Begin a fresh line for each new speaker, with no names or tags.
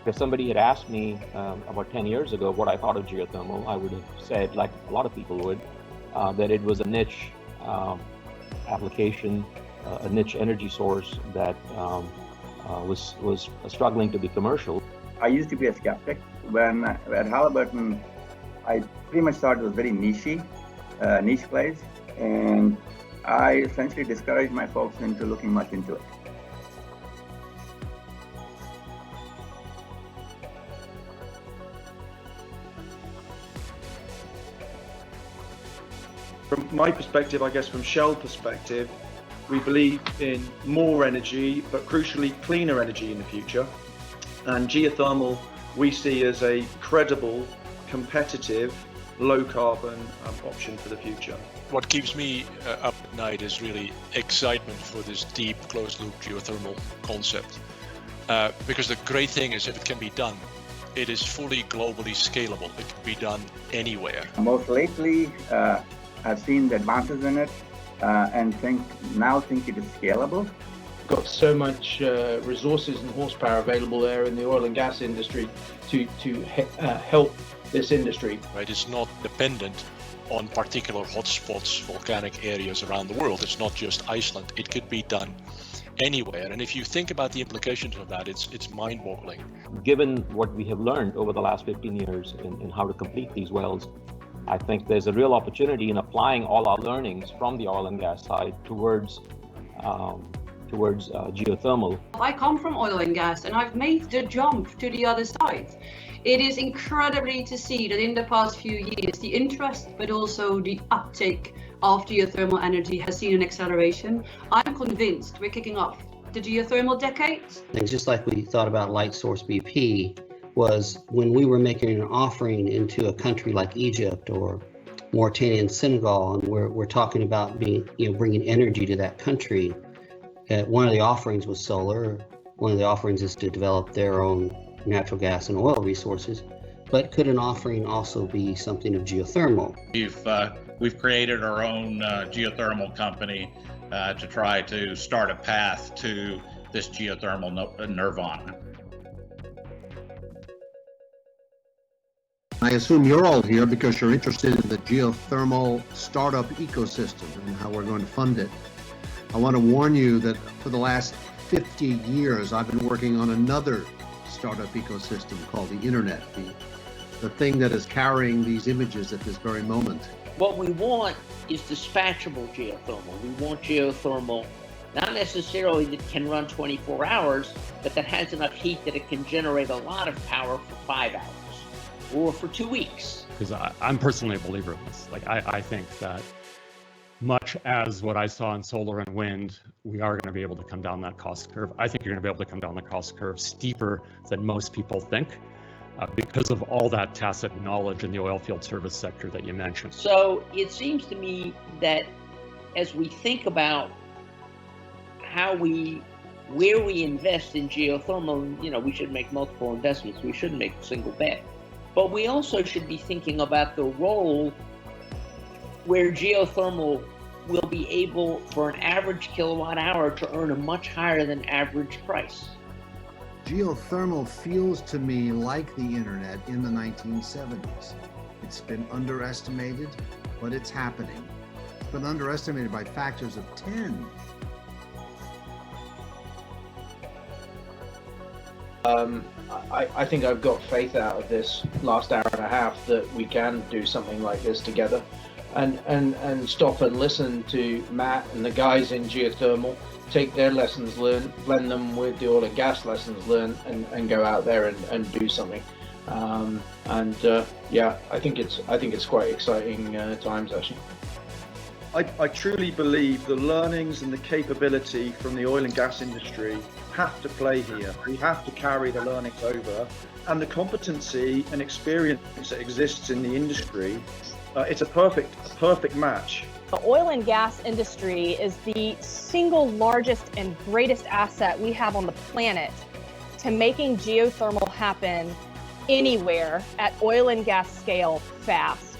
If somebody had asked me about 10 years ago what I thought of geothermal, I would have said, like a lot of people would, that it was a niche application, a niche energy source that was struggling to be commercial.
I used to be a skeptic. When at Halliburton, I pretty much thought it was very niche plays, and I essentially discouraged my folks into looking much into it.
From my perspective, I guess from Shell perspective, we believe in more energy, but crucially cleaner energy in the future. And geothermal we see as a credible, competitive, low carbon option for the future.
What keeps me up at night is really excitement for this deep closed loop geothermal concept. Because the great thing is if it can be done, it is fully globally scalable. It can be done anywhere.
Most lately, I've seen the advances in it and think it is scalable.
Got so much resources and horsepower available there in the oil and gas industry to help this industry.
Right, it's not dependent on particular hotspots, volcanic areas around the world. It's not just Iceland. It could be done anywhere. And if you think about the implications of that, it's mind-boggling.
Given what we have learned over the last 15 years in how to complete these wells, I think there's a real opportunity in applying all our learnings from the oil and gas side towards geothermal.
I come from oil and gas and I've made the jump to the other side. It is incredibly to see that in the past few years, the interest, but also the uptake of geothermal energy has seen an acceleration. I'm convinced we're kicking off the geothermal decade.
And just like we thought about Light Source BP, was when we were making an offering into a country like Egypt or Mauritania and Senegal, and we're talking about bringing energy to that country. One of the offerings was solar. One of the offerings is to develop their own natural gas and oil resources. But could an offering also be something of geothermal?
We've created our own geothermal company to try to start a path to this geothermal nirvana.
I assume you're all here because you're interested in the geothermal startup ecosystem and how we're going to fund it. I want to warn you that for the last 50 years, I've been working on another startup ecosystem called the internet, the thing that is carrying these images at this very moment.
What we want is dispatchable geothermal. We want geothermal, not necessarily that can run 24 hours, but that has enough heat that it can generate a lot of power for 5 hours or for 2 weeks.
Because I'm personally a believer in this. I think that much as what I saw in solar and wind, we are going to be able to come down that cost curve. I think you're going to be able to come down the cost curve steeper than most people think because of all that tacit knowledge in the oil field service sector that you mentioned.
So it seems to me that as we think about where we invest in geothermal, we should make multiple investments. We shouldn't make a single bet. But we also should be thinking about the role where geothermal will be able, for an average kilowatt hour, to earn a much higher than average price.
Geothermal feels to me like the internet in the 1970s. It's been underestimated, but it's happening. It's been underestimated by factors of 10.
I think I've got faith out of this last hour and a half that we can do something like this together and stop and listen to Matt and the guys in geothermal, take their lessons learned, blend them with the oil and gas lessons learned, and go out there and do something. I think it's quite exciting times actually.
I truly believe the learnings and the capability from the oil and gas industry have to play here. We have to carry the learnings over, and the competency and experience that exists in the industry. It's a perfect match.
The oil and gas industry is the single largest and greatest asset we have on the planet to making geothermal happen anywhere at oil and gas scale fast.